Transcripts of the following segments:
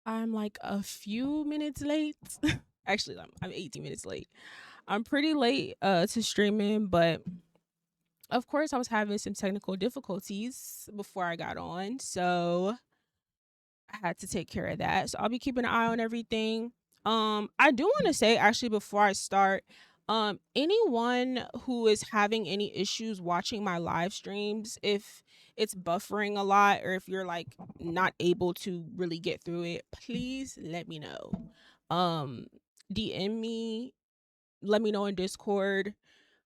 I'm like a few minutes late. Actually, I'm 18 minutes late. I'm pretty late to streaming, but of course I was having some technical difficulties before I got on. So I had to take care of that. So I'll be keeping an eye on everything. I do want to say actually before I start, anyone who is having any issues watching my live streams, if it's buffering a lot or if you're like not able to really get through it, please let me know. Um, DM me, let me know in Discord,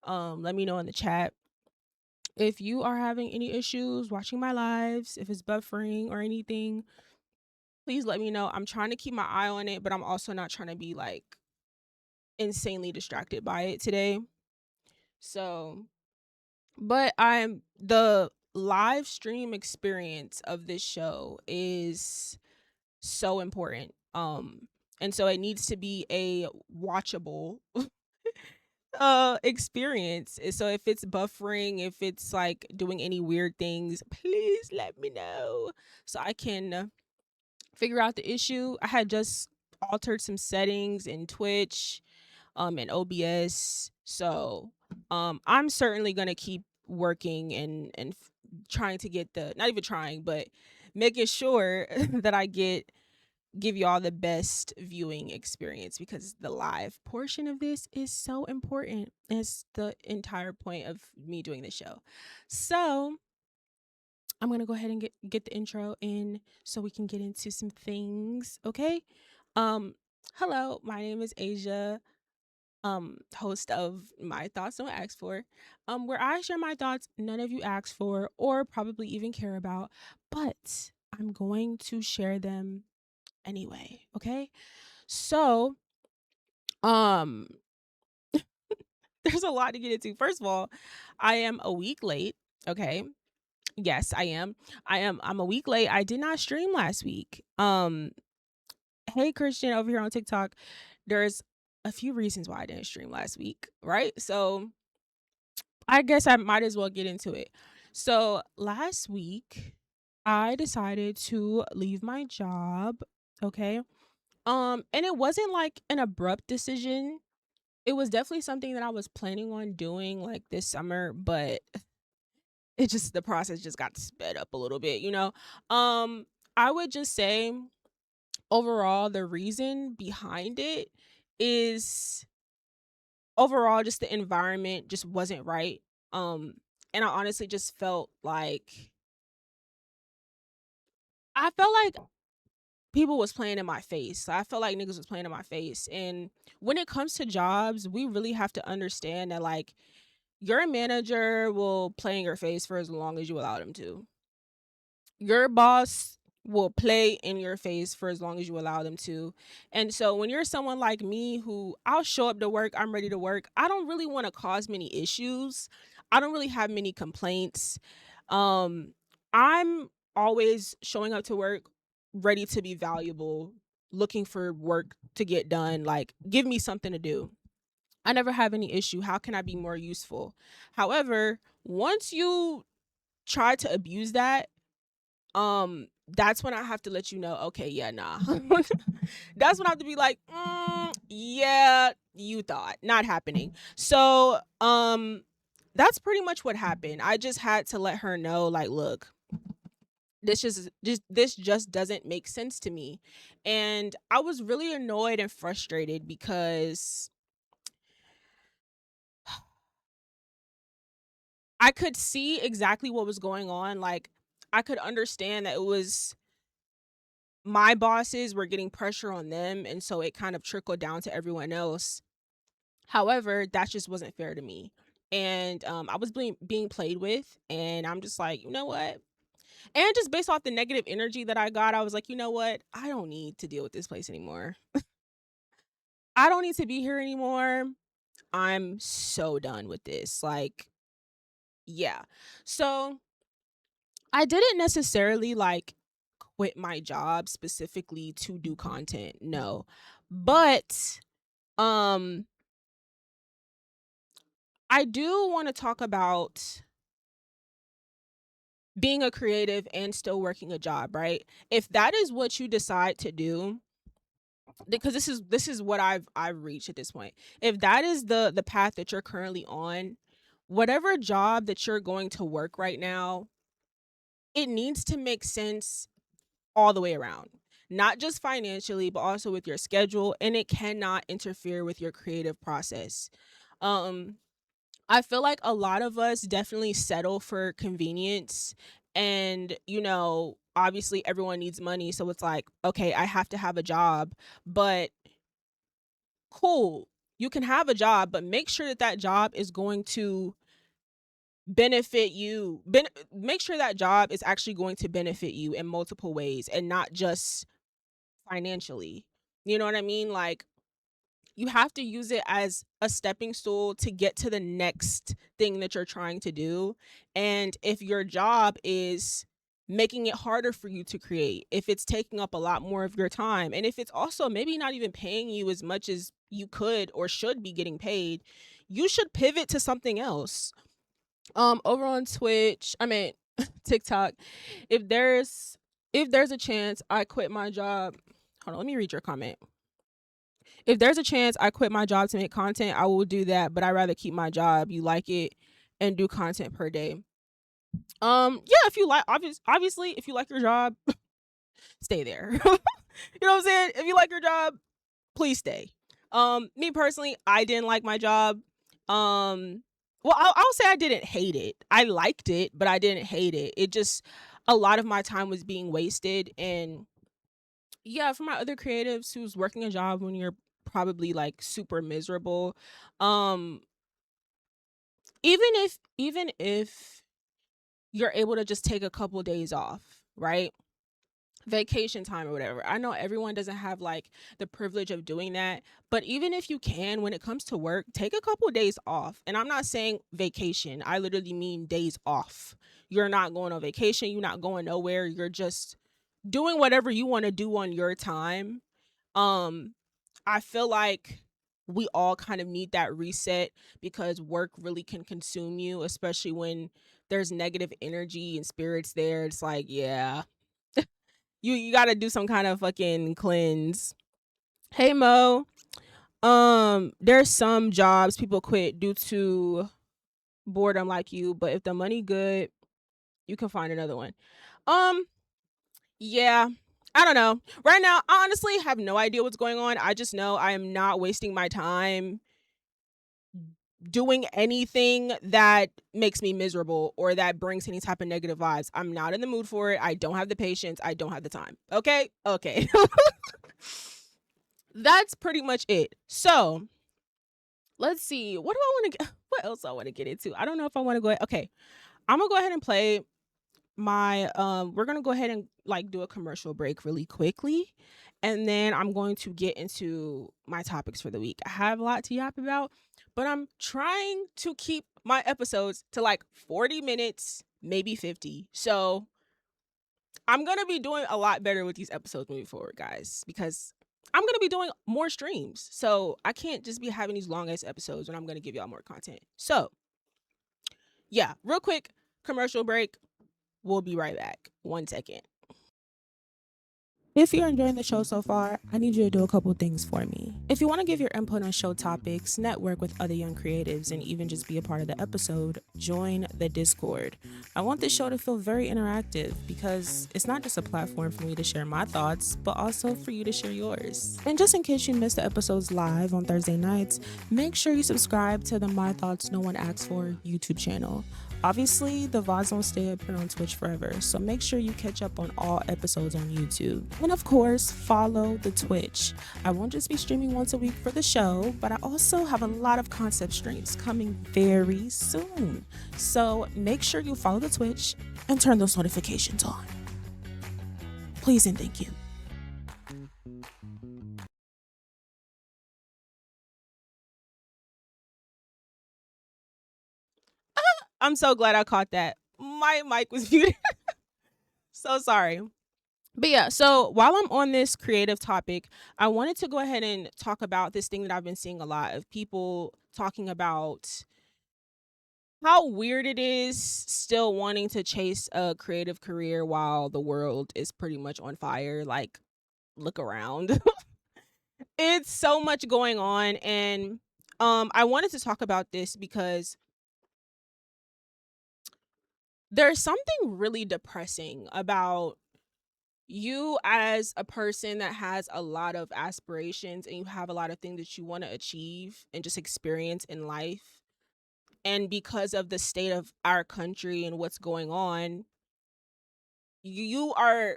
let me know in the chat. If you are having any issues watching my lives, if it's buffering or anything, please let me know. I'm trying to keep my eye on it, but I'm also not trying to be like insanely distracted by it today. So, but I'm the live stream experience of this show is so important. And so it needs to be a watchable experience. So if it's buffering, if it's like doing any weird things, please let me know so I can figure out the issue. I had just altered some settings in Twitch, and OBS. So, I'm certainly gonna keep working and trying to get the not even trying, but making sure that I give y'all the best viewing experience because the live portion of this is so important. It's the entire point of me doing the show. So I'm gonna go ahead and get the intro in so we can get into some things. Okay. Um, hello, my name is Asia, host of My Thoughts Don't Ask For, where I share my thoughts none of you asked for or probably even care about, but I'm going to share them anyway. Okay. So, um, there's a lot to get into. First of all, I am a week late. Okay. Yes, I am. I'm a week late. I did not stream last week. Hey Christian over here on TikTok. There's a few reasons why I didn't stream last week, right? So I guess I might as well get into it. So last week I decided to leave my job, okay? And it wasn't like an abrupt decision. It was definitely something that I was planning on doing like this summer, but it just the process just got sped up a little bit, you know. Um I would just say overall the reason behind it is overall just the environment just wasn't right. Um and I honestly just felt like I felt like people was playing in my face. I felt like niggas was playing in my face. And when it comes to jobs, we really have to understand that like your manager will play in your face for as long as you allow them to. Your boss will play in your face for as long as you allow them to. And so when you're someone like me who I'll show up to work, I'm ready to work. I don't really want to cause many issues. I don't really have many complaints. Um I'm always showing up to work ready to be valuable, looking for work to get done, like give me something to do. I never have any issue. How can I be more useful? However, once you try to abuse that, that's when I have to let you know, okay, yeah, nah. That's when I have to be like, yeah, you thought, not happening. So, that's pretty much what happened. I just had to let her know, like, look, this just doesn't make sense to me. And I was really annoyed and frustrated because I could see exactly what was going on. Like, I could understand that it was my bosses were getting pressure on them, and so it kind of trickled down to everyone else. However, that just wasn't fair to me. And I was being played with, and I'm just like, you know what? And just based off the negative energy that I got, I was like, you know what? I don't need to deal with this place anymore. I don't need to be here anymore. I'm so done with this. Like, yeah. So I didn't necessarily like quit my job specifically to do content. No. But um I do want to talk about being a creative and still working a job, right? If that is what you decide to do, because this is what I've reached at this point. If that is the path that you're currently on, whatever job that you're going to work right now, it needs to make sense all the way around. Not just financially, but also with your schedule, and it cannot interfere with your creative process. Um I feel like a lot of us definitely settle for convenience, and obviously everyone needs money, so it's like, okay, I have to have a job, but cool. You can have a job, but make sure that that job is going to benefit you. Make sure that job is actually going to benefit you in multiple ways and not just financially. You know what I mean? Like, you have to use it as a stepping stool to get to the next thing that you're trying to do. And if your job is making it harder for you to create, if it's taking up a lot more of your time, and if it's also maybe not even paying you as much as you could or should be getting paid, you should pivot to something else. Over on Twitch, I mean TikTok, if there's a chance I quit my job. Hold on, let me read your comment. If there's a chance I quit my job to make content, I will do that, but I'd rather keep my job. You like it and do content per day. Yeah, if you like, obviously, if you like your job, stay there. You know what I'm saying? If you like your job, please stay. Me personally, I didn't like my job. Well, I'll say I didn't hate it. I liked it, but I didn't hate it. It just, a lot of my time was being wasted. And yeah, for my other creatives who's working a job when you're probably like super miserable, um even if you're able to just take a couple days off, right? Vacation time or whatever. I know everyone doesn't have like the privilege of doing that, but even if you can, when it comes to work, take a couple days off. And I'm not saying vacation, I literally mean days off. You're not going on vacation, you're not going nowhere, you're just doing whatever you want to do on your time. um I feel like we all kind of need that reset, because work really can consume you, especially when there's negative energy and spirits there. It's like, yeah, you got to do some kind of fucking cleanse. Hey Mo, there's some jobs people quit due to boredom like you, but if the money good, you can find another one. Um yeah, I don't know. Right now, I honestly have no idea what's going on. I just know I am not wasting my time doing anything that makes me miserable or that brings any type of negative vibes. I'm not in the mood for it. I don't have the patience. I don't have the time. Okay? Okay. That's pretty much it. So, let's see. What do I want to get? What else I want to get into? I don't know if I want to go. Okay. I'm going to go ahead and play my we're going to go ahead and like do a commercial break really quickly, and then I'm going to get into my topics for the week. I have a lot to yap about, but I'm trying to keep my episodes to like 40 minutes, maybe 50. So I'm going to be doing a lot better with these episodes moving forward, guys, because I'm going to be doing more streams. So I can't just be having these long ass episodes when I'm going to give y'all more content. So yeah, real quick commercial break. We'll be right back. 1 second. If you're enjoying the show so far, I need you to do a couple things for me. If you want to give your input on show topics, network with other young creatives, and even just be a part of the episode, join the Discord. I want this show to feel very interactive, because it's not just a platform for me to share my thoughts, but also for you to share yours. And just in case you missed the episodes live on Thursday nights, make sure you subscribe to the My Thoughts No One Asks For YouTube channel. Obviously, the VODs don't stay up here on Twitch forever, so make sure you catch up on all episodes on YouTube. And of course, follow the Twitch. I won't just be streaming once a week for the show, but I also have a lot of concept streams coming very soon. So make sure you follow the Twitch and turn those notifications on. Please and thank you. I'm so glad I caught that. My mic was muted. So sorry. But yeah, so while I'm on this creative topic, I wanted to go ahead and talk about this thing that I've been seeing a lot of people talking about how weird it is still wanting to chase a creative career while the world is pretty much on fire. Like, look around. It's so much going on, and I wanted to talk about this because there's something really depressing about you as a person that has a lot of aspirations and you have a lot of things that you want to achieve and just experience in life. And because of the state of our country and what's going on, you're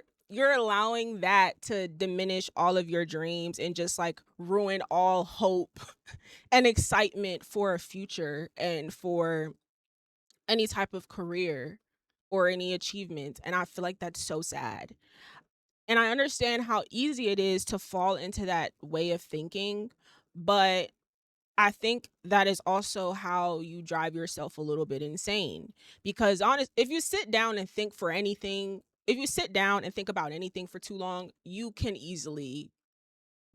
allowing that to diminish all of your dreams and just like ruin all hope and excitement for a future and for any type of career or any achievement. And I feel like that's so sad. And I understand how easy it is to fall into that way of thinking, but I think that is also how you drive yourself a little bit insane. Because honest, if you sit down and think for anything, if you sit down and think about anything for too long, you can easily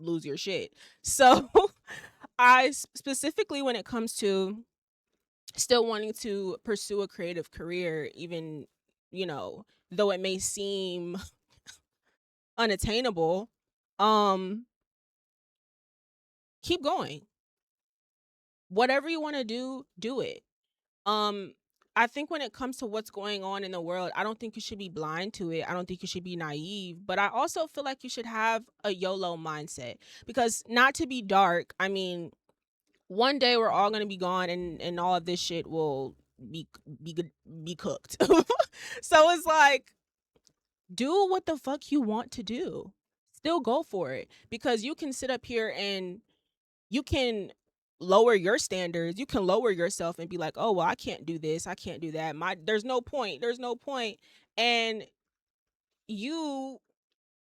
lose your shit. So specifically when it comes to still wanting to pursue a creative career, even, you know, though it may seem unattainable, um, keep going. Whatever you want to do it. Um, I think when it comes to what's going on in the world, I don't think you should be blind to it. I don't think you should be naive, but I also feel like you should have a YOLO mindset because not to be dark, I mean, one day we're all going to be gone and all of this shit will be be cooked. So it's like do what the fuck you want to do. Still go for it because you can sit up here and you can lower your standards. You can lower yourself and be like, "Oh, well, I can't do this. I can't do that. My there's no point. There's no point." And you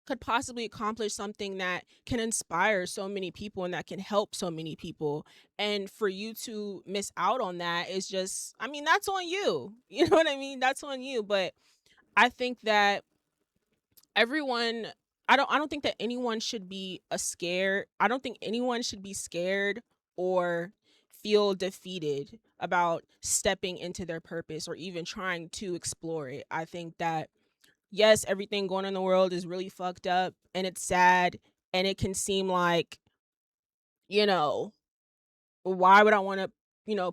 could possibly accomplish something that can inspire so many people and that can help so many people. And for you to miss out on that is just, I mean, that's on you. You know what I mean? That's on you. But I think that everyone I don't think that anyone should be a scare. I don't think anyone should be scared or feel defeated about stepping into their purpose or even trying to explore it. I think that yes, everything going on in the world is really fucked up and it's sad and it can seem like, you know, why would I want to,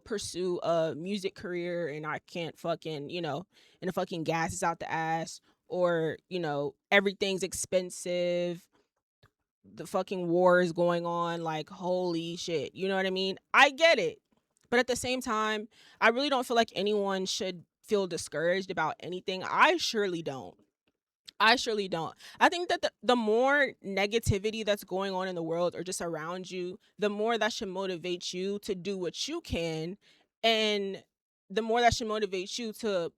pursue a music career and I can't fucking, and the fucking gas is out the ass or, everything's expensive, the fucking war is going on, like holy shit. You know what I mean? I get it. But at the same time, I really don't feel like anyone should feel discouraged about anything. I surely don't. I surely don't. I think that the more negativity that's going on in the world or just around you, the more that should motivate you to do what you can. And the more that should motivate you to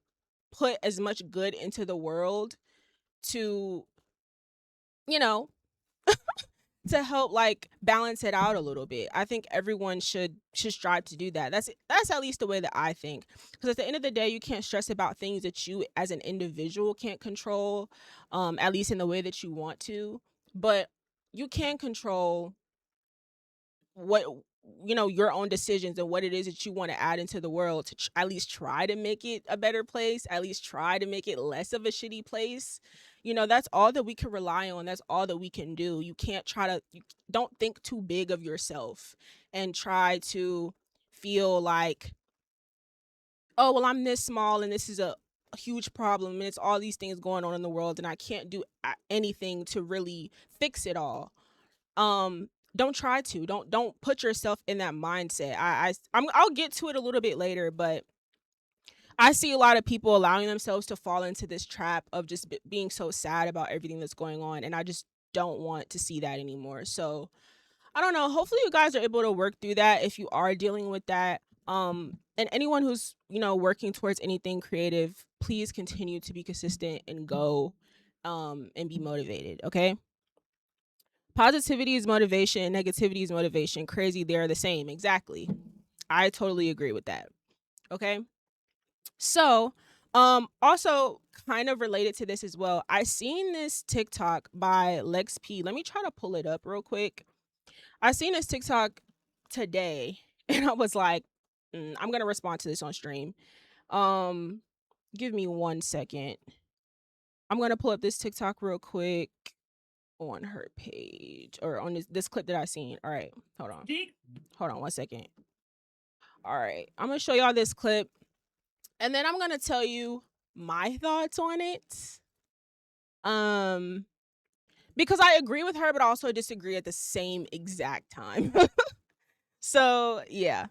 put as much good into the world to, you know, to help like balance it out a little bit. I think everyone should strive to do that. That's at least the way that I think. Because at the end of the day, you can't stress about things that you as an individual can't control, at least in the way that you want to. But you can control what your own decisions and what it is that you want to add into the world to at least try to make it a better place, at least try to make it less of a shitty place. That's all that we can rely on. That's all that we can do. You can't don't think too big of yourself and try to feel like, oh, well, I'm this small and this is a huge problem and it's all these things going on in the world and I can't do anything to really fix it all. Don't try to. Don't put yourself in that mindset. I'll get to it a little bit later, but I see a lot of people allowing themselves to fall into this trap of just being so sad about everything that's going on, and I just don't want to see that anymore. So, I don't know. Hopefully you guys are able to work through that if you are dealing with that. And anyone who's, working towards anything creative, please continue to be consistent and go and be motivated, okay? Positivity is motivation, negativity is motivation. Crazy, they're the same. Exactly. I totally agree with that. Okay. So, also kind of related to this as well. I seen this TikTok by Lex P. Let me try to pull it up real quick. I seen this TikTok today and I was like, I'm gonna respond to this on stream. Um, give me 1 second. I'm gonna pull up this TikTok real quick on her page or on this clip that I seen. All right, hold on 1 second. All right, I'm gonna show y'all this clip, and then I'm gonna tell you my thoughts on it. Because I agree with her, but also disagree at the same exact time. So yeah.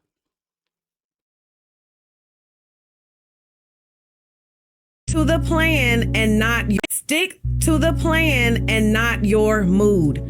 To the plan and not stick to the plan and not your mood.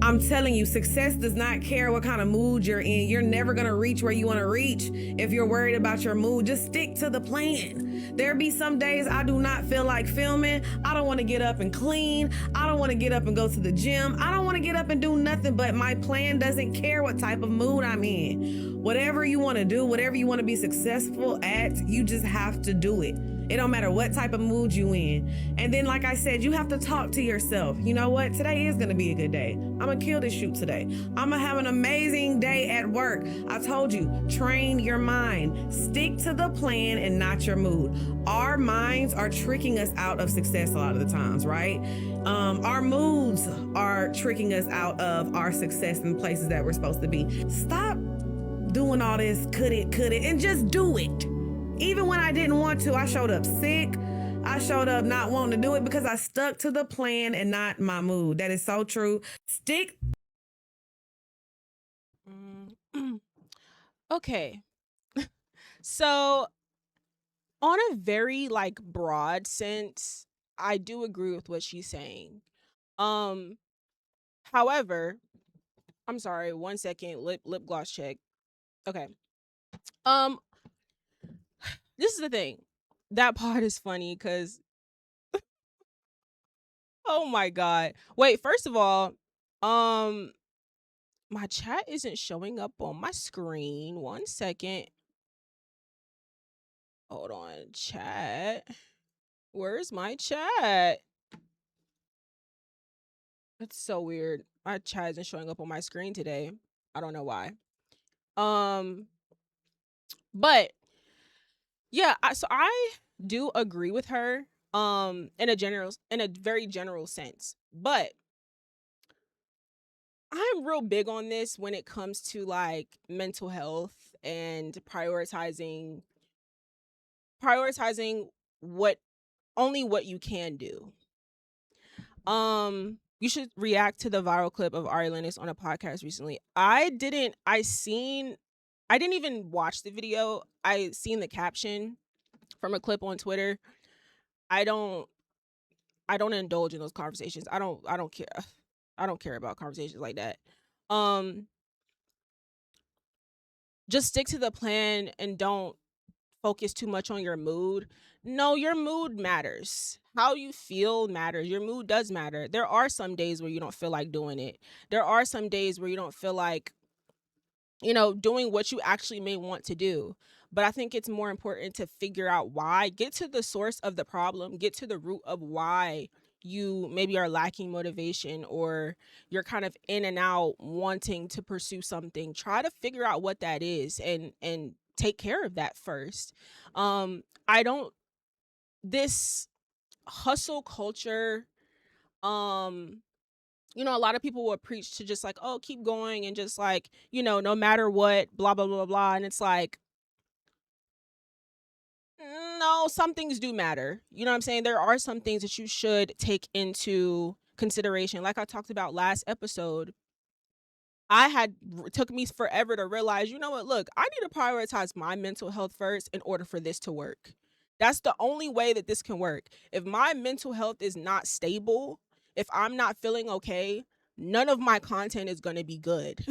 I'm telling you, success does not care what kind of mood you're in. You're never going to reach where you want to reach if you're worried about your mood. Just stick to the plan. There be some days I do not feel like filming. I don't want to get up and clean. I don't want to get up and go to the gym. I don't want to get up and do nothing, but my plan doesn't care what type of mood I'm in. Whatever you want to do, whatever you want to be successful at, you just have to do it. It don't matter what type of mood you in. And then, like I said, you have to talk to yourself. You know what? Today is going to be a good day. I'm going to kill this shoot today. I'm going to have an amazing day at work. I told you, train your mind. Stick to the plan and not your mood. Our minds are tricking us out of success a lot of the times, right? Our moods are tricking us out of our success in places that we're supposed to be. Stop doing all this, could it, and just do it. Even when I didn't want to, I showed up sick. I showed up not wanting to do it because I stuck to the plan and not my mood. That is so true. Stick. Okay. So on a very like broad sense, I do agree with what she's saying. Um, however, I'm sorry, 1 second, lip gloss check. Okay. Um, this is the thing. That part is funny because oh my god. Wait, first of all, um, my chat isn't showing up on my screen. 1 second. Hold on, chat. Where's my chat? That's so weird. My chat isn't showing up on my screen today. I don't know why. Um, but yeah, so I do agree with her in a very general sense. But I'm real big on this when it comes to like mental health and prioritizing what only what you can do. You should react to the viral clip of Ari Lennox on a podcast recently. I didn't even watch the video. I seen the caption from a clip on Twitter. I don't indulge in those conversations. I don't care. I don't care about conversations like that. Just stick to the plan and don't focus too much on your mood. No, your mood matters. How you feel matters. Your mood does matter. There are some days where you don't feel like doing it. There are some days where you don't feel like, doing what you actually may want to do. But I think it's more important to figure out why, get to the source of the problem, get to the root of why you maybe are lacking motivation or you're kind of in and out wanting to pursue something. Try to figure out what that is and take care of that first. I don't this hustle culture, a lot of people will preach to just like, oh, keep going and just like, no matter what, blah, blah, blah, blah. And it's like, no, some things do matter. You know what I'm saying? There are some things that you should take into consideration. Like I talked about last episode, took me forever to realize, you know what, look, I need to prioritize my mental health first in order for this to work. That's the only way that this can work. If my mental health is not stable, if I'm not feeling okay, none of my content is going to be good.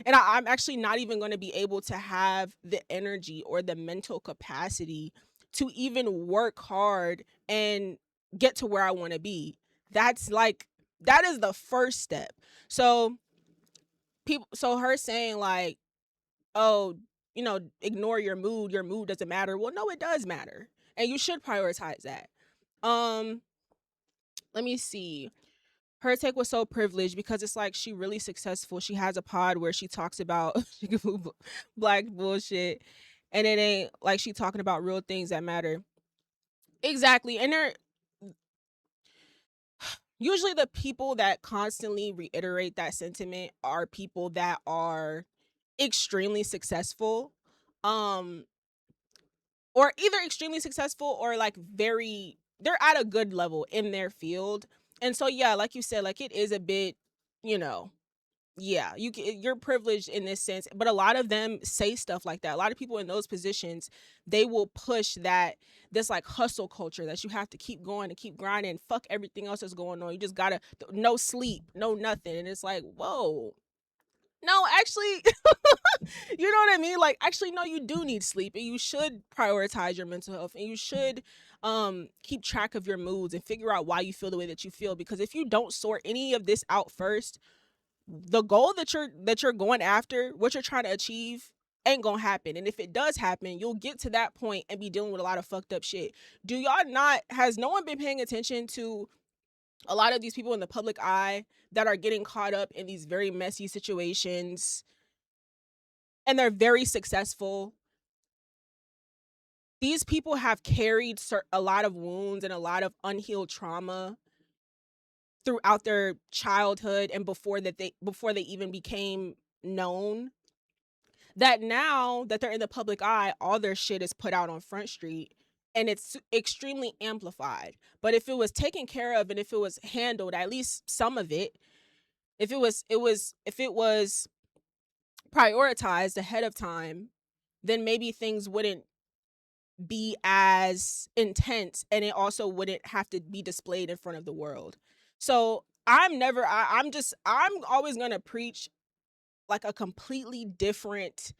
And I'm actually not even going to be able to have the energy or the mental capacity to even work hard and get to where I want to be. That is the first step. So her saying like, oh, ignore your mood doesn't matter. Well, no, it does matter. And you should prioritize that. Let me see. her take was so privileged because it's like she really successful. She has a pod where she talks about black bullshit, and it ain't like she talking about real things that matter. Exactly. And they're usually the people that constantly reiterate that sentiment are people that are extremely successful. Um or either extremely successful or like very they're at a good level in their field. And so yeah, like you said, like it is a bit, you know, yeah, you're privileged in this sense, but a lot of them say stuff like that. A lot of people in those positions, they will push that this like hustle culture that you have to keep going and keep grinding, fuck everything else that's going on. You just gotta no sleep, no nothing. And it's like, whoa. No, actually, you know what I mean? Like, actually, no, you do need sleep, and you should prioritize your mental health, and you should keep track of your moods and figure out why you feel the way that you feel. Because if you don't sort any of this out first, the goal that you're going after, what you're trying to achieve, ain't gonna happen. And if it does happen, you'll get to that point and be dealing with a lot of fucked up shit. Do y'all not has no one been paying attention to a lot of these people in the public eye that are getting caught up in these very messy situations and they're very successful? These people have carried a lot of wounds and a lot of unhealed trauma throughout their childhood and before they even became known, that now that they're in the public eye, all their shit is put out on Front Street and it's extremely amplified. But if it was taken care of and if it was handled, at least some of it, if it was prioritized ahead of time, then maybe things wouldn't be as intense and it also wouldn't have to be displayed in front of the world. So I'm always going to preach like a completely different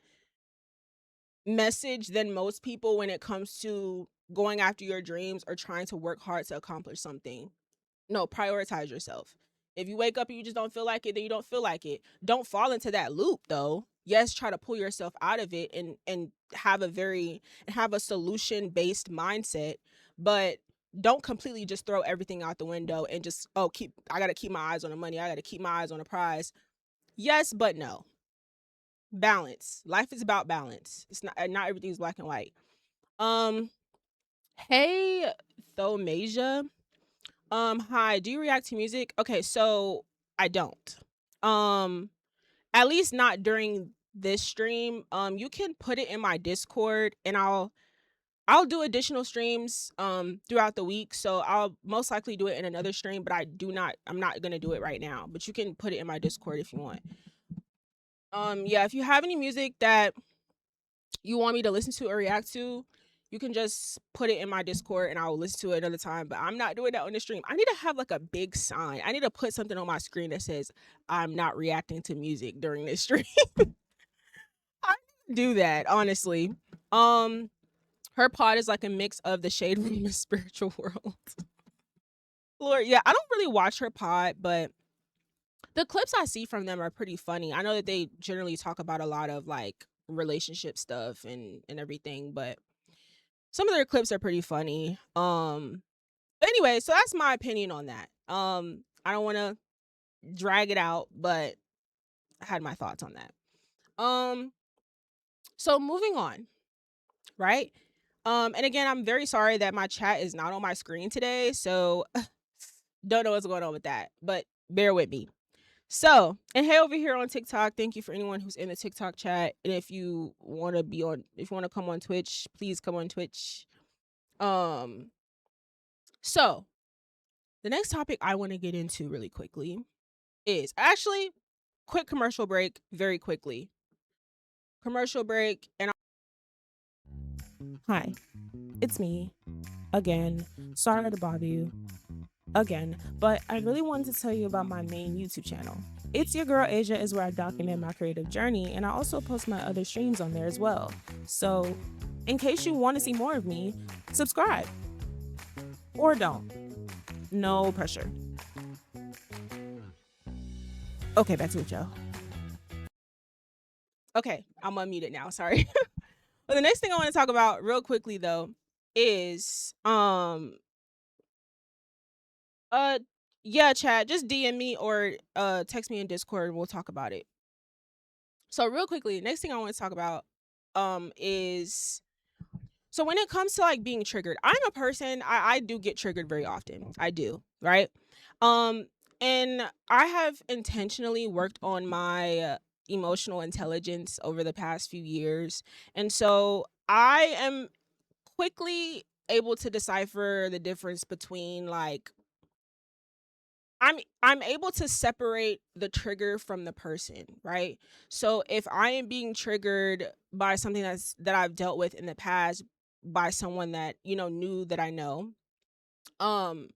message than most people when it comes to going after your dreams or trying to work hard to accomplish something. No, prioritize yourself. If you wake up and you just don't feel like it, then you don't feel like it. Don't fall into that loop though. Yes, try to pull yourself out of it and have a solution based mindset, but don't completely just throw everything out the window and just I got to keep my eyes on the money. I got to keep my eyes on the prize. Yes, but no. Balance. Life is about balance. It's not everything's black and white. Hey Thomasia. Hi, do you react to music? Okay, so I don't. Um, at least not during this stream. You can put it in my Discord and I'll do additional streams throughout the week. So I'll most likely do it in another stream, but I'm not gonna do it right now. But you can put it in my Discord if you want. Yeah, if you have any music that you want me to listen to or react to, you can just put it in my Discord and I'll listen to it another time. But I'm not doing that on the stream. I need to have like a big sign. I need to put something on my screen that says I'm not reacting to music during this stream. I do that, honestly. Um, her pod is like a mix of the shade room and spiritual world. Lord, yeah, I don't really watch her pod, but the clips I see from them are pretty funny. I know that they generally talk about a lot of like relationship stuff and everything, but some of their clips are pretty funny. Anyway, so that's my opinion on that. I don't want to drag it out, but I had my thoughts on that. So moving on, right? And again, I'm very sorry that my chat is not on my screen today, so don't know what's going on with that, but bear with me. So, and hey, over here on TikTok, thank you for anyone who's in the TikTok chat. And if you want to come on Twitch, please come on Twitch. So the next topic I want to get into really quickly is actually quick commercial break, very quickly. Commercial break, and hi, it's me again. Sorry to bother you again, but I really wanted to tell you about my main YouTube channel. It's Your Girl Asia is where I document my creative journey, and I also post my other streams on there as well. So in case you want to see more of me, subscribe. Or don't. No pressure. Okay, back to it, y'all. Okay, I'm unmuted now, sorry. But the next thing I want to talk about real quickly though is Yeah, chat, just DM me or text me in Discord and we'll talk about it. So real quickly, next thing I want to talk about is, so when it comes to like being triggered, I'm a person, I do get triggered very often. I do, right? Um and I have intentionally worked on my emotional intelligence over the past few years. And so I am quickly able to decipher the difference between like I'm able to separate the trigger from the person, right? So if I am being triggered by something that I've dealt with in the past by someone that, knew that I know, um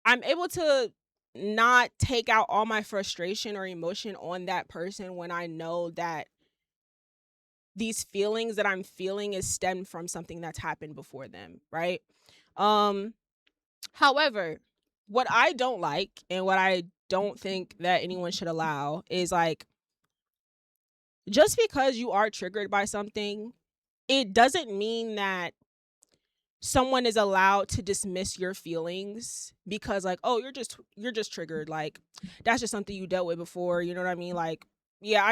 I'm able to not take out all my frustration or emotion on that person when I know that these feelings that I'm feeling is stemmed from something that's happened before them, right? Um However, what I don't like and what I don't think that anyone should allow is like, just because you are triggered by something, it doesn't mean that someone is allowed to dismiss your feelings because like, oh, you're just triggered, like that's just something you dealt with before, you know what I mean? Like, yeah,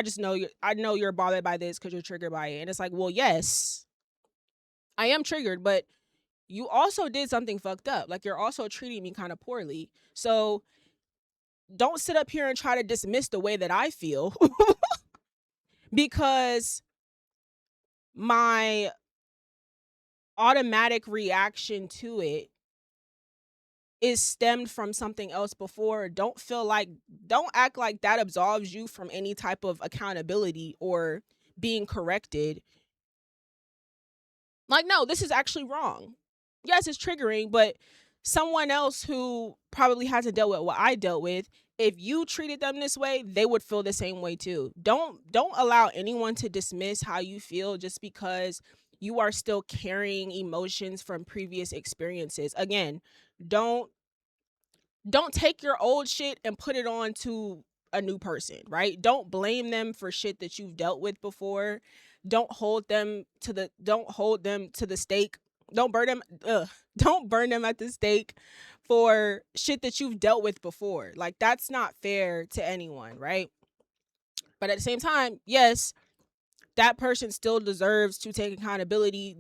I know you're bothered by this cuz you're triggered by it. And it's like, well, yes, I am triggered, but you also did something fucked up. Like you're also treating me kind of poorly. So don't sit up here and try to dismiss the way that I feel because my automatic reaction to it is stemmed from something else before. Don't act like that absolves you from any type of accountability or being corrected. Like, no, this is actually wrong. Yes, it's triggering, but someone else who probably hasn't dealt with what I dealt with, if you treated them this way, they would feel the same way too. Don't allow anyone to dismiss how you feel just because you are still carrying emotions from previous experiences. Again, don't don't take your old shit and put it on to a new person, right? Don't blame them for shit that you've dealt with before. Don't hold them to the stake. Don't burn them don't burn them at the stake for shit that you've dealt with before. Like that's not fair to anyone, right? But at the same time, yes, that person still deserves to take accountability.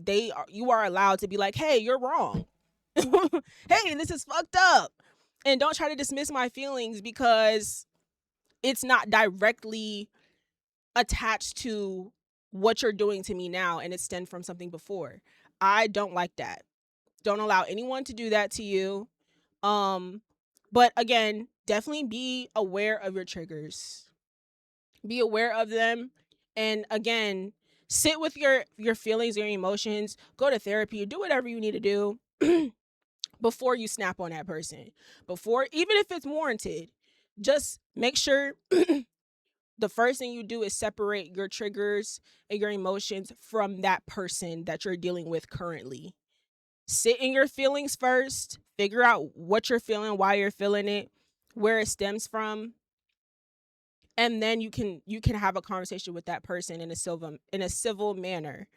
You are allowed to be like, "Hey, you're wrong." Hey, this is fucked up. And don't try to dismiss my feelings because it's not directly attached to what you're doing to me now and it stemmed from something before. I don't like that. Don't allow anyone to do that to you. Um but again, definitely be aware of your triggers. Be aware of them, and again, sit with your feelings, your emotions, go to therapy, do whatever you need to do before you snap on that person. Before, even if it's warranted, just make sure the first thing you do is separate your triggers and your emotions from that person that you're dealing with currently. Sit in your feelings first, figure out what you're feeling, why you're feeling it, where it stems from, and then you can have a conversation with that person in a civil manner.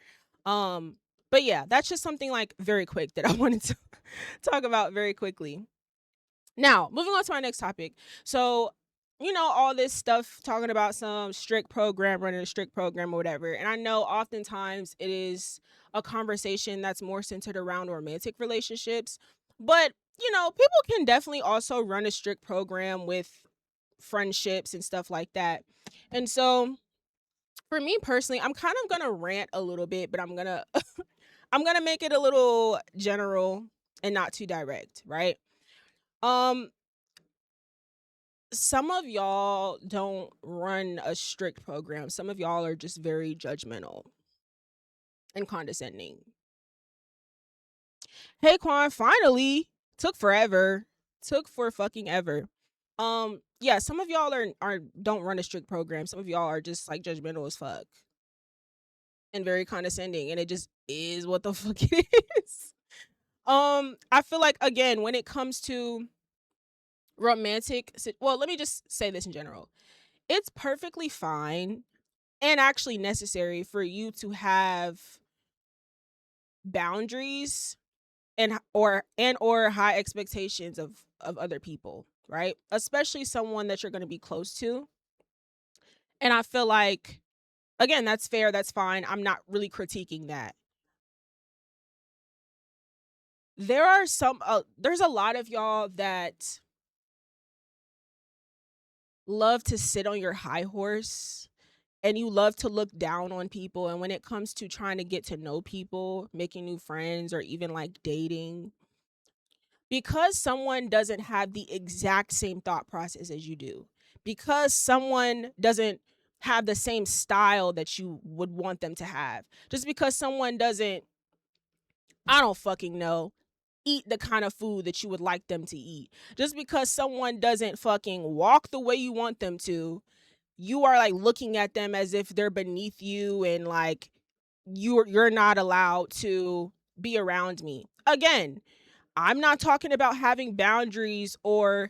But yeah, that's just something like very quick that I wanted to talk about very quickly. Now, moving on to my next topic. So, all this stuff talking about some strict program, running a strict program or whatever. And I know oftentimes it is a conversation that's more centered around romantic relationships. But, people can definitely also run a strict program with friendships and stuff like that. And so, for me personally, I'm kind of going to rant a little bit, but I'm going to I'm going to make it a little general and not too direct, right? Um some of y'all don't run a strict program. Some of y'all are just very judgmental and condescending. Hey Quan, finally. Took forever. Took for fucking ever. Yeah, some of y'all are don't run a strict program. Some of y'all are just like judgmental as fuck and very condescending, and it just is what the fuck it is. I feel like again, when it comes to well, let me just say this in general. It's perfectly fine and actually necessary for you to have boundaries and or high expectations of other people, right? Especially someone that you're going to be close to. And I feel like, again, that's fair, that's fine. I'm not really critiquing that. There's a lot of y'all that love to sit on your high horse and you love to look down on people, and when it comes to trying to get to know people, making new friends, or even like dating, because someone doesn't have the exact same thought process as you do, because someone doesn't have the same style that you would want them to have, just because someone doesn't, I don't fucking know, eat the kind of food that you would like them to eat, just because someone doesn't fucking walk the way you want them to, you are like looking at them as if they're beneath you, and like you're not allowed to be around me. Again, I'm not talking about having boundaries, or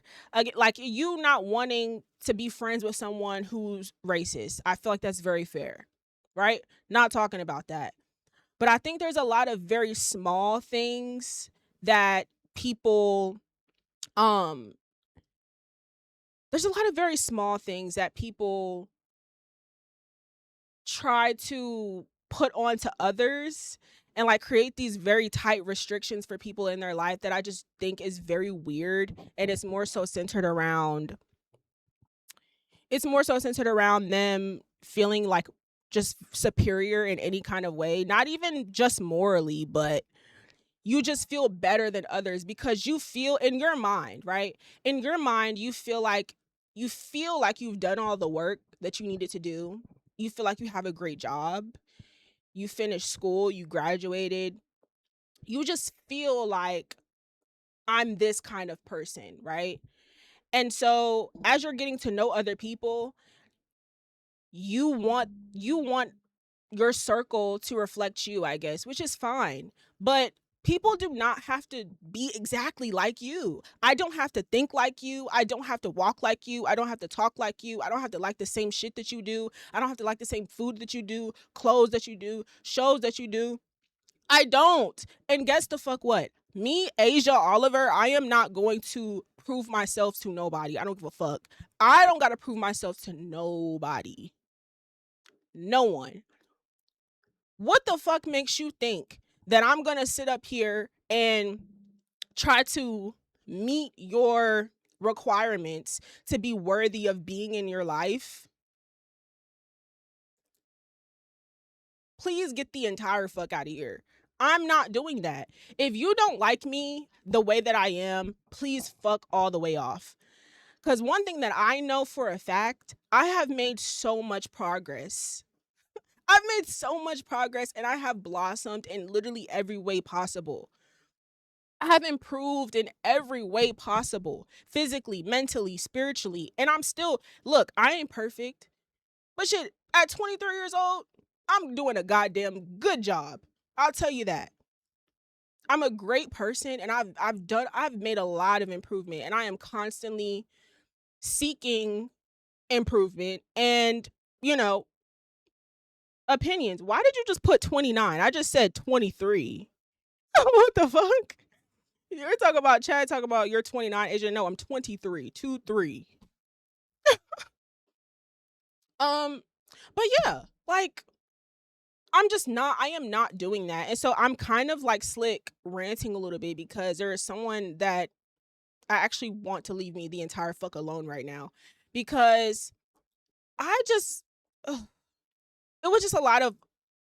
like you not wanting to be friends with someone who's racist. I feel like that's very fair, right? Not talking about that. But I think there's a lot of very small things that people um there's a lot of very small things that people try to put onto others, and like create these very tight restrictions for people in their life, that I just think is very weird. And it's more so centered around them feeling like just superior in any kind of way, not even just morally, but you just feel better than others because you feel in your mind, right? In your mind, you feel like you've done all the work that you needed to do. You feel like you have a great job. You finished school, you graduated. You just feel like, I'm this kind of person, right? And so as you're getting to know other people, you want your circle to reflect you, I guess, which is fine. But people do not have to be exactly like you. I don't have to think like you. I don't have to walk like you. I don't have to talk like you. I don't have to like the same shit that you do. I don't have to like the same food that you do, clothes that you do, shows that you do. I don't. And guess the fuck what? Me, Asia Oliver, I am not going to prove myself to nobody. I don't give a fuck. I don't got to prove myself to nobody. No one. What the fuck makes you think that I'm going to sit up here and try to meet your requirements to be worthy of being in your life? Please get the entire fuck out of here. I'm not doing that. If you don't like me the way that I am, please fuck all the way off. Because one thing that I know for a fact, I have made so much progress. I've made so much progress, and I have blossomed in literally every way possible. I have improved in every way possible, physically, mentally, spiritually. And I'm still, look, I ain't perfect. But shit, at 23 years old, I'm doing a goddamn good job. I'll tell you that. I'm a great person, and I've made a lot of improvement, and I am constantly seeking improvement and, you know, opinions. Why did you just put 29? I just said 23. What the fuck? You're talking about Chad, talking about you're 29, Asian. No, I'm 23. 2 3. Um, but yeah, like I am not doing that. And so I'm kind of like slick ranting a little bit because there is someone that I actually want to leave me the entire fuck alone right now. Because I just ugh, it was just a lot of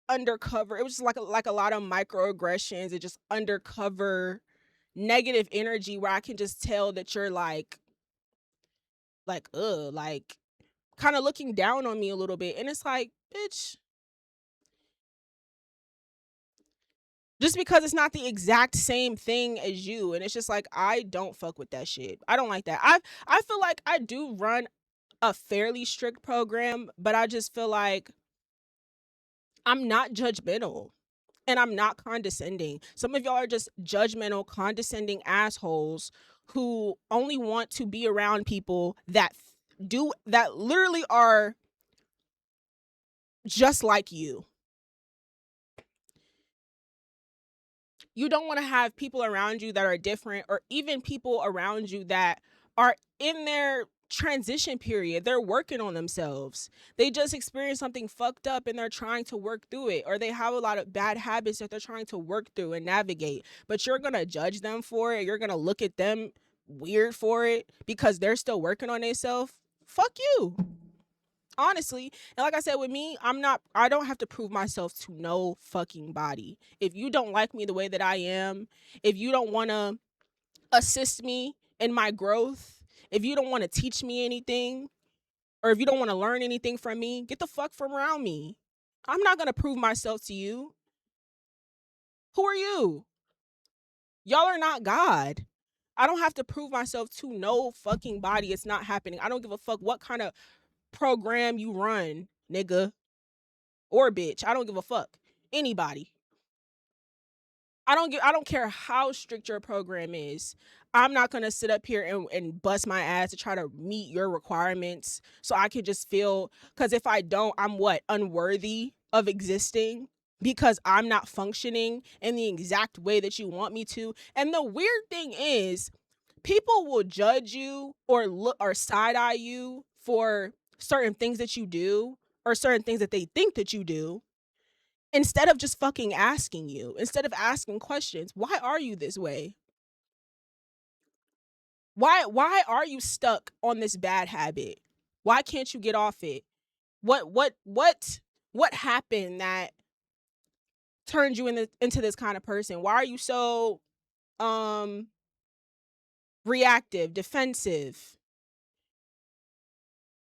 undercover. It was just like a lot of microaggressions and just undercover negative energy where I can just tell that you're like kind of looking down on me a little bit. And it's like, bitch, just because it's not the exact same thing as you, and it's just like, I don't fuck with that shit. I don't like that. I feel like I do run a fairly strict program, but I just feel like I'm not judgmental and I'm not condescending. Some of y'all are just judgmental, condescending assholes who only want to be around people that literally are just like you. You don't want to have people around you that are different, or even people around you that are in their transition period. They're working on themselves. They just experienced something fucked up and they're trying to work through it, or they have a lot of bad habits that they're trying to work through and navigate. But you're going to judge them for it. You're going to look at them weird for it because they're still working on themselves. Fuck you. Honestly. And like I said, with me, I don't have to prove myself to no fucking body. If you don't like me the way that I am, if you don't want to assist me in my growth, if you don't want to teach me anything, or if you don't want to learn anything from me, get the fuck from around me. I'm not going to prove myself to you. Who are you? Y'all are not God. I don't have to prove myself to no fucking body. It's not happening. I don't give a fuck what kind of program you run, nigga or bitch. I don't give a fuck. Anybody. I don't care how strict your program is. I'm not gonna sit up here and bust my ass to try to meet your requirements so I can just feel, because if I don't, I'm what? Unworthy of existing because I'm not functioning in the exact way that you want me to. And the weird thing is, people will judge you or look or side eye you for certain things that you do, or certain things that they think that you do, instead of just fucking asking you, instead of asking questions. Why are you this way? Why are you stuck on this bad habit? Why can't you get off it? What happened that turned you into this kind of person? Why are you so um reactive, defensive?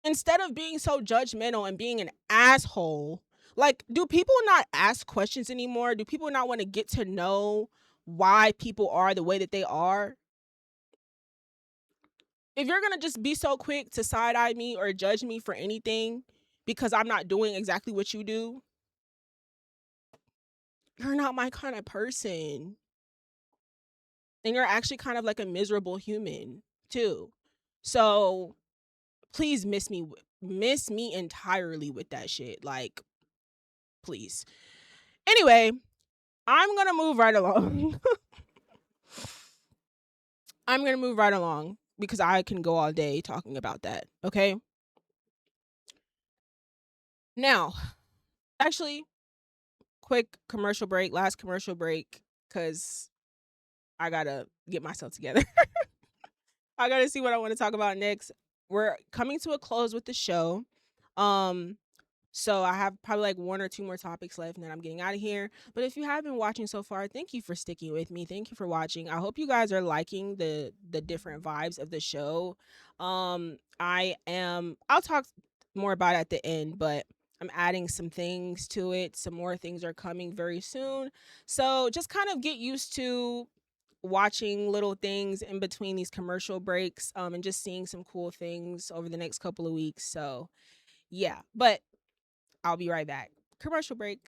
Instead of being so judgmental and being an asshole, like, do people not ask questions anymore? Do people not want to get to know why people are the way that they are? If you're going to just be so quick to side eye me or judge me for anything because I'm not doing exactly what you do, you're not my kind of person. And you're actually kind of like a miserable human too. So please miss me entirely with that shit. Like, please. Anyway, I'm going to move right along. I'm going to move right along because I can go all day talking about that. Okay. Now, actually, quick commercial break, last commercial break, because I got to get myself together. I got to see what I want to talk about next. We're coming to a close with the show. So I have probably like one or two more topics left and then I'm getting out of here. But if you have been watching so far, thank you for sticking with me. Thank you for watching. I hope you guys are liking the different vibes of the show. I'll talk more about it at the end, but I'm adding some things to it. Some more things are coming very soon. So just kind of get used to watching little things in between these commercial breaks, and just seeing some cool things over the next couple of weeks. So yeah, but I'll be right back. Commercial break.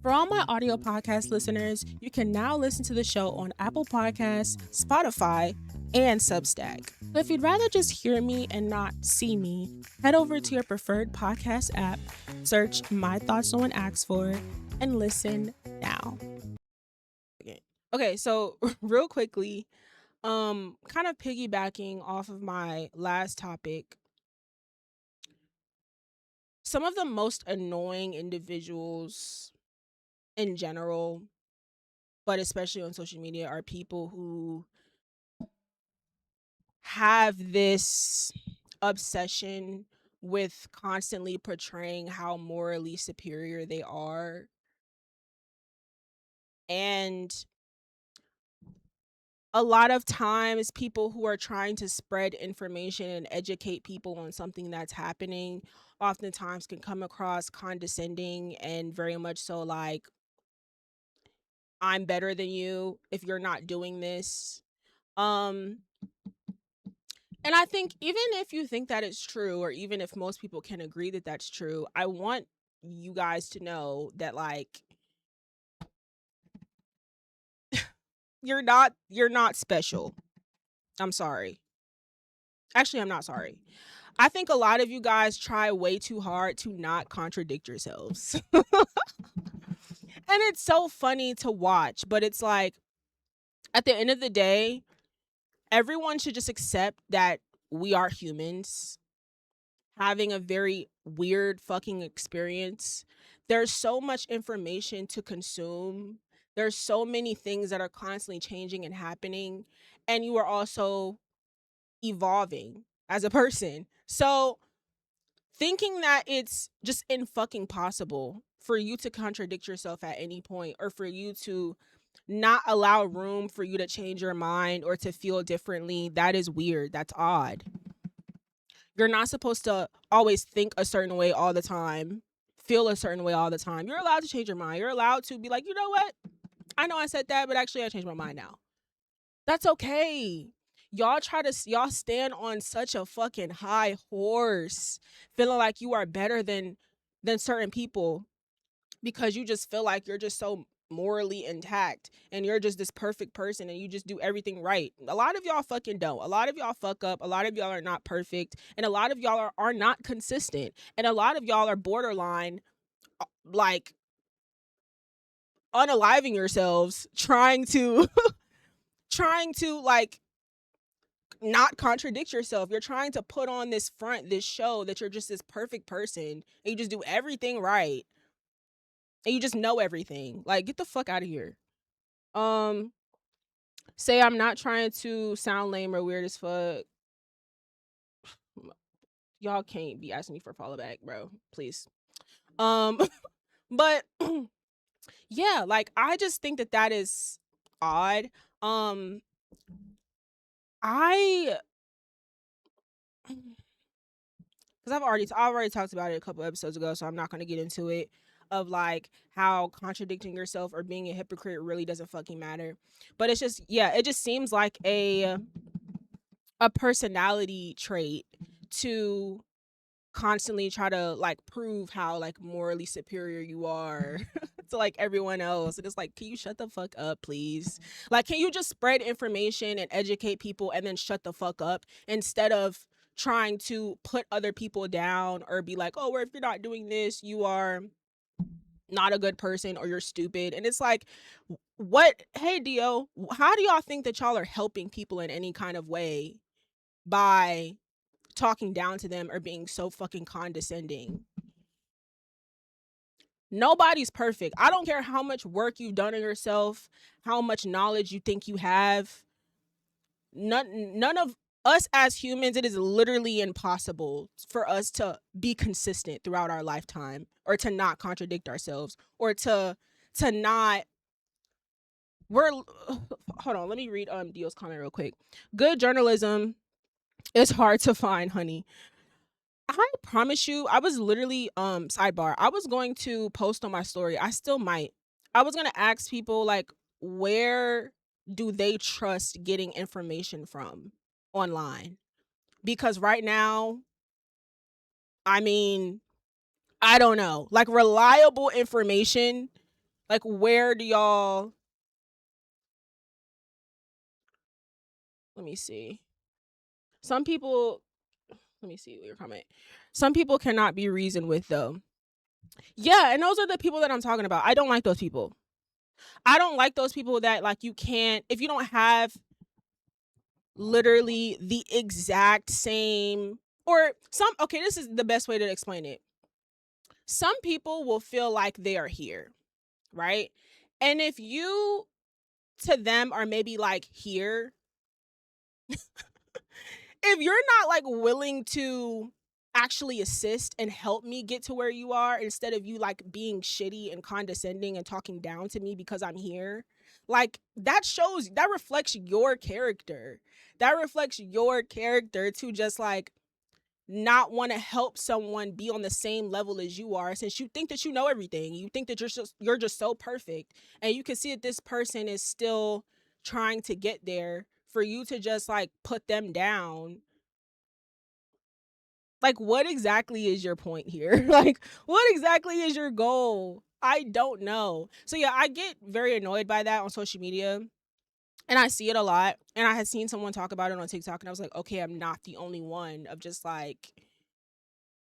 For all my audio podcast listeners, you can now listen to the show on Apple Podcasts, Spotify, and Substack. But if you'd rather just hear me and not see me, head over to your preferred podcast app, search My Thoughts No One Asks For, and listen now. Okay, so real quickly, kind of piggybacking off of my last topic, some of the most annoying individuals in general, but especially on social media, are people who have this obsession with constantly portraying how morally superior they are. And a lot of times, people who are trying to spread information and educate people on something that's happening oftentimes can come across condescending and very much so like, I'm better than you if you're not doing this. Um, and I think even if you think that it's true, or even if most people can agree that that's true, I want you guys to know that, like, you're not special. I'm sorry. Actually, I'm not sorry. I think a lot of you guys try way too hard to not contradict yourselves. And And it's so funny to watch, but it's like at the end of the day, everyone should just accept that we are humans having a very weird fucking experience. There's so much information to consume. There's so many things that are constantly changing and happening, and you are also evolving as a person. So, thinking that it's just in fucking possible for you to contradict yourself at any point, or for you to not allow room for you to change your mind or to feel differently, that is weird. That's odd. You're not supposed to always think a certain way all the time, feel a certain way all the time. You're allowed to change your mind. You're allowed to be like, you know what? I know I said that, but actually I changed my mind now. That's okay. Y'all stand on such a fucking high horse, feeling like you are better than certain people because you just feel like you're just so morally intact and you're just this perfect person and you just do everything right. A lot of y'all fucking don't. A lot of y'all fuck up. A lot of y'all are not perfect. And a lot of y'all are not consistent. And a lot of y'all are borderline, like, unaliving yourselves, trying to trying to like not contradict yourself. You're trying to put on this front, this show that you're just this perfect person and you just do everything right and you just know everything. Like, get the fuck out of here. Um, say I'm not trying to sound lame or weird as fuck. Y'all can't be asking me for follow back, bro. Please. Um, but yeah, like I just think that that is odd. Um, I because I've already talked about it a couple episodes ago, so I'm not gonna get into it. Of like how contradicting yourself or being a hypocrite really doesn't fucking matter, but it's just, yeah, it just seems like a personality trait to constantly try to like prove how like morally superior you are to like everyone else. And it's like, can you shut the fuck up, please? Like, can you just spread information and educate people and then shut the fuck up instead of trying to put other people down or be like, oh, well, if you're not doing this, you are not a good person or you're stupid. And it's like, what? Hey, Dio, how do y'all think that y'all are helping people in any kind of way by talking down to them or being so fucking condescending? Nobody's perfect. I don't care how much work you've done on yourself, how much knowledge you think you have. None of us as humans, it is literally impossible for us to be consistent throughout our lifetime or to not contradict ourselves or to not we're hold on, let me read Dio's comment real quick. Good journalism is hard to find, honey. I promise you, I was literally sidebar. I was going to post on my story. I still might. I was going to ask people like, where do they trust getting information from online? Because right now, I mean, I don't know. Like, reliable information, like, where do y'all, let me see. Some people, let me see your comment. Some people cannot be reasoned with though. Yeah, and those are the people that I'm talking about. I don't like those people. I don't like those people that like you can't, if you don't have literally the exact same, or some, okay, this is the best way to explain it. Some people will feel like they are here, right? And if you to them are maybe like here, if you're not like willing to actually assist and help me get to where you are instead of you like being shitty and condescending and talking down to me because I'm here, like that shows, that reflects your character. That reflects your character to just like not want to help someone be on the same level as you are, since you think that you know everything. You think that you're just so perfect and you can see that this person is still trying to get there, for you to just like put them down. Like, what exactly is your point here? Like, what exactly is your goal? I don't know. So yeah, I get very annoyed by that on social media. And I see it a lot. And I had seen someone talk about it on TikTok and I was like, okay, I'm not the only one of just like,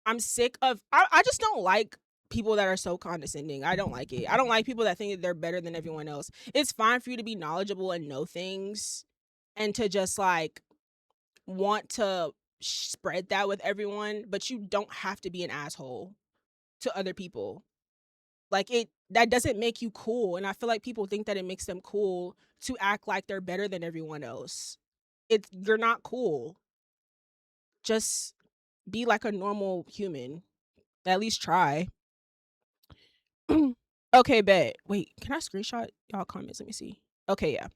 I'm sick of, I just don't like people that are so condescending. I don't like it. I don't like people that think that they're better than everyone else. It's fine for you to be knowledgeable and know things and to just like want to spread that with everyone, but you don't have to be an asshole to other people. Like that doesn't make you cool, and I feel like people think that it makes them cool to act like they're better than everyone else. You're not cool. Just be like a normal human. At least try. Okay, bet. Wait, can I screenshot y'all comments? Let me see. Okay, yeah.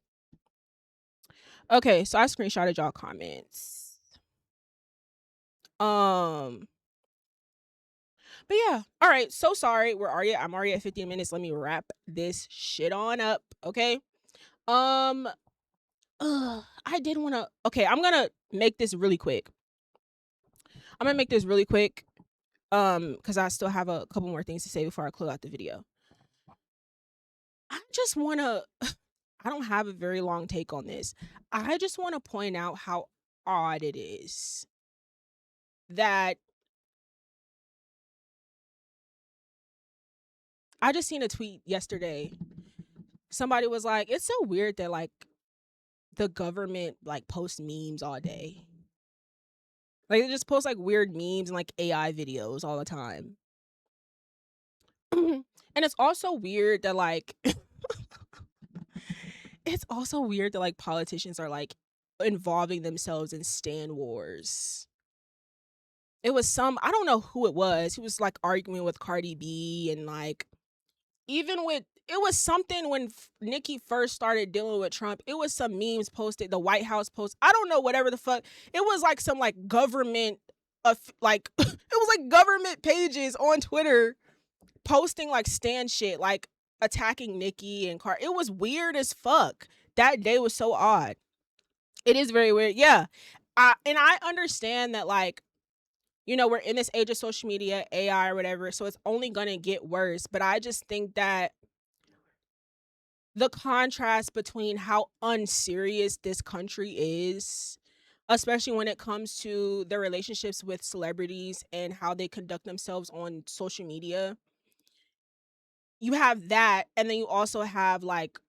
Okay, so I screenshotted y'all comments. But yeah. All right. So sorry. I'm already at 15 minutes. Let me wrap this shit on up. Okay. Um I did want to. Okay, I'm going to make this really quick. Cuz I still have a couple more things to say before I close out the video. I just want to I don't have a very long take on this. I just want to point out how odd it is that I just seen a tweet yesterday. Somebody was like, "It's so weird that like the government like posts memes all day. Like they just post like weird memes and like AI videos all the time." And it's also weird that like it's also weird that like politicians are like involving themselves in stan wars. It was I don't know who it was. He was like arguing with Cardi B and like even with it was something when Nikki first started dealing with Trump. It was some memes posted, the White House post. I don't know, whatever the fuck. It was like some like government like it was like government pages on Twitter posting like stan shit, like attacking Nikki and It was weird as fuck. That day was so odd. It is very weird. Yeah. And I understand that like we're in this age of social media, AI or whatever, so it's only going to get worse. But I just think that the contrast between how unserious this country is, especially when it comes to their relationships with celebrities and how they conduct themselves on social media, you have that. And then you also have like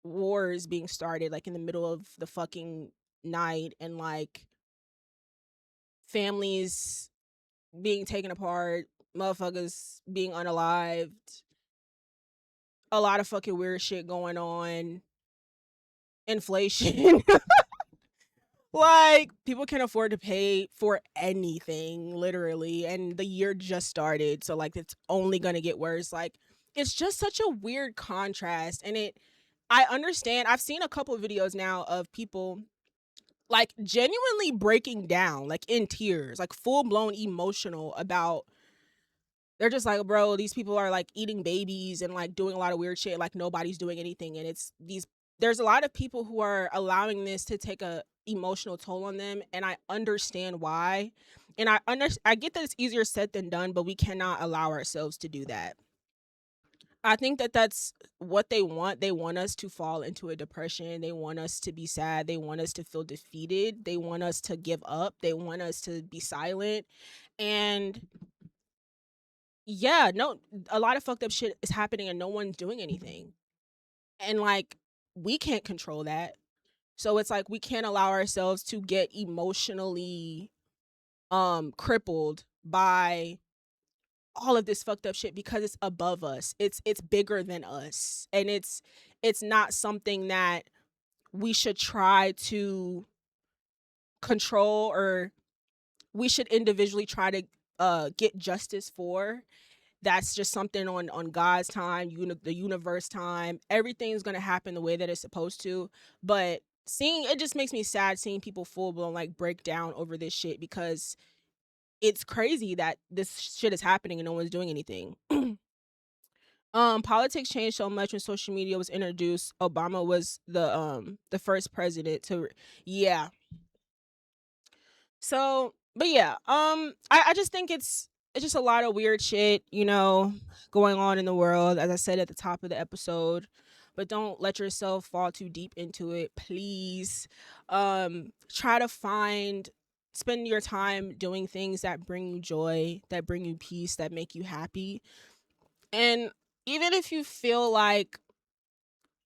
wars being started like in the middle of the fucking night and like families being taken apart, motherfuckers being unalived, a lot of fucking weird shit going on, inflation. Like people can afford to pay for anything literally, and the year just started, so like it's only going to get worse. Like it's just such a weird contrast, and I understand. I've seen a couple of videos now of people like genuinely breaking down like in tears, like full blown emotional about they're just like, bro, these people are like eating babies and like doing a lot of weird shit. Like nobody's doing anything. And there's a lot of people who are allowing this to take a emotional toll on them. And I understand why. And I get that it's easier said than done, but we cannot allow ourselves to do that. I think that that's what they want. They want us to fall into a depression. They want us to be sad. They want us to feel defeated. They want us to give up. They want us to be silent. And yeah, no, a lot of fucked up shit is happening and no one's doing anything. And like, we can't control that. So it's like we can't allow ourselves to get emotionally crippled by all of this fucked up shit because it's above us. It's bigger than us. And it's not something that we should try to control, or we should individually try to get justice for. That's just something on God's time, the universe time. Everything's gonna happen the way that it's supposed to. But it just makes me sad seeing people full blown like break down over this shit, because it's crazy that this shit is happening and no one's doing anything. Politics changed so much when social media was introduced. Obama was the first president to yeah. So, but yeah, I just think it's just a lot of weird shit, going on in the world, as I said at the top of the episode. But don't let yourself fall too deep into it, please. Try to find spend your time doing things that bring you joy, that bring you peace, that make you happy. And even if you feel like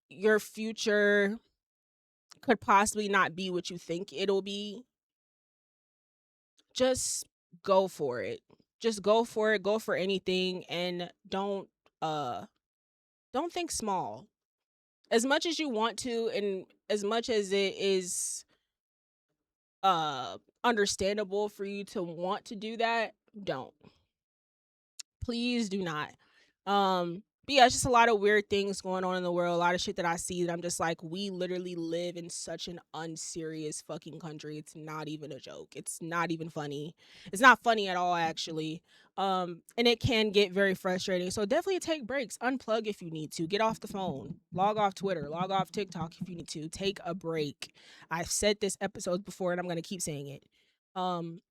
your future could possibly not be what you think it'll be, just go for it. Just go for it. Go for anything, and uh don't think small. As much as you want to, and as much as it is understandable for you to want to do that, don't. Please do not. But yeah, it's just a lot of weird things going on in the world, a lot of shit that I see that I'm just like, we literally live in such an unserious fucking country. It's not even a joke. It's not even funny. It's not funny at all, actually. And it can get very frustrating. So definitely take breaks. Unplug if you need to. Get off the phone. Log off Twitter. Log off TikTok if you need to. Take a break. I've said this episode before and I'm gonna keep saying it. Um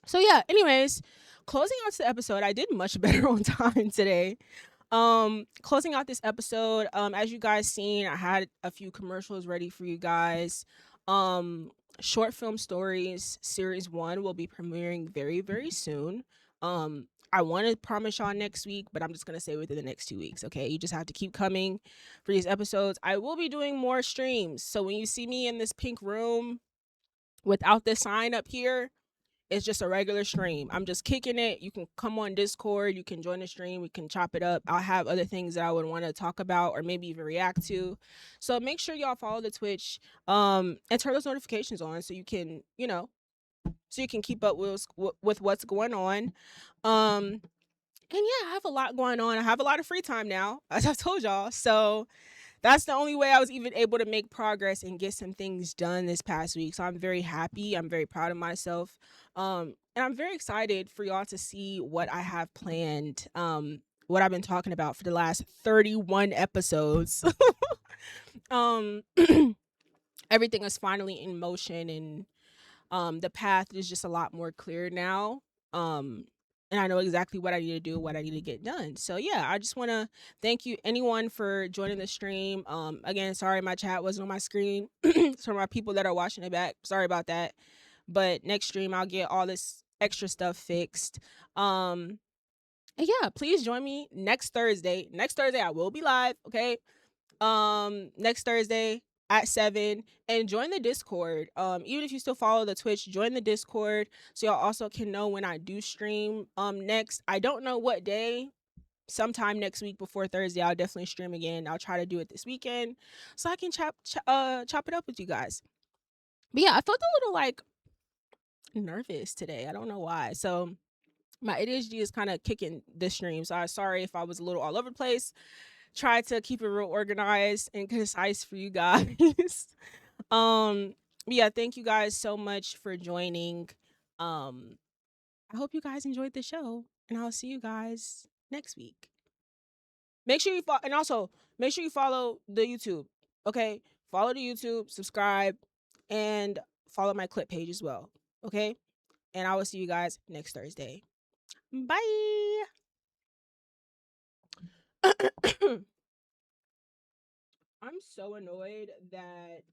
So yeah, anyways, closing out the episode, I did much better on time today. Closing out this episode, as you guys seen, I had a few commercials ready for you guys. Short film stories series 1 will be premiering very, very soon. I want to promise y'all next week, but I'm just going to say within the next 2 weeks, okay? You just have to keep coming for these episodes. I will be doing more streams. So when you see me in this pink room without this sign up here, it's just a regular stream. I'm just kicking it. You can come on Discord. You can join the stream. We can chop it up. I'll have other things that I would want to talk about or maybe even react to. So make sure y'all follow the Twitch and turn those notifications on so you can, so you can keep up with what's going on. And yeah, I have a lot going on. I have a lot of free time now, as I told y'all. So that's the only way I was even able to make progress and get some things done this past week. So I'm very happy. I'm very proud of myself. And I'm very excited for y'all to see what I have planned. What I've been talking about for the last 31 episodes. um Everything is finally in motion, and the path is just a lot more clear now. And I know exactly what I need to do, what I need to get done. So yeah, I just want to thank you anyone for joining the stream. Again, sorry my chat wasn't on my screen. For my people that are watching it back, sorry about that. But next stream I'll get all this extra stuff fixed. And yeah, please join me next Thursday. Next Thursday I will be live, okay? Next Thursday at 7, and join the Discord. Even if you still follow the Twitch, join the Discord so y'all also can know when I do stream next. I don't know what day. Sometime next week before Thursday I'll definitely stream again. I'll try to do it this weekend so I can chop it up with you guys. But yeah, I felt a little like nervous today. I don't know why. So my ADHD is kind of kicking this stream. So I'm sorry if I was a little all over the place. Try to keep it real organized and concise for you guys. Yeah, thank you guys so much for joining. Um, I hope you guys enjoyed the show, and I'll see you guys next week. Make sure you follow, and also make sure you follow the YouTube. Okay, follow the YouTube, subscribe, and follow my clip page as well. Okay, and I will see you guys next Thursday. Bye. I'm so annoyed that